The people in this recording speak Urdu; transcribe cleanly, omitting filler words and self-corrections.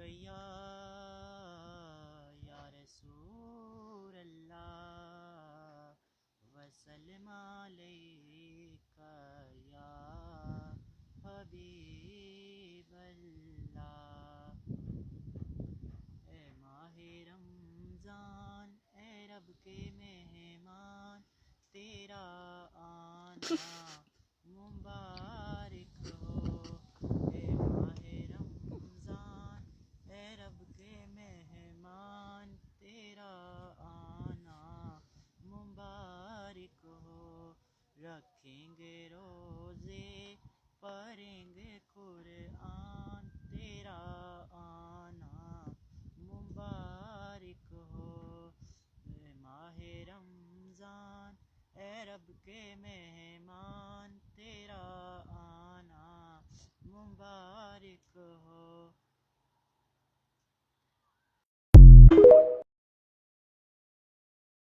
یا رسول اللہ وسلم علیک یا حبیب اللہ۔ اے ماہ رمضان اے رب کے مہمان، تیرا آنا مبارک ہو۔ اے ماہ رمضان اے رب کے مہمان، تیرا آنا مبارک ہو۔ رکھیں گے روزے، پڑھیں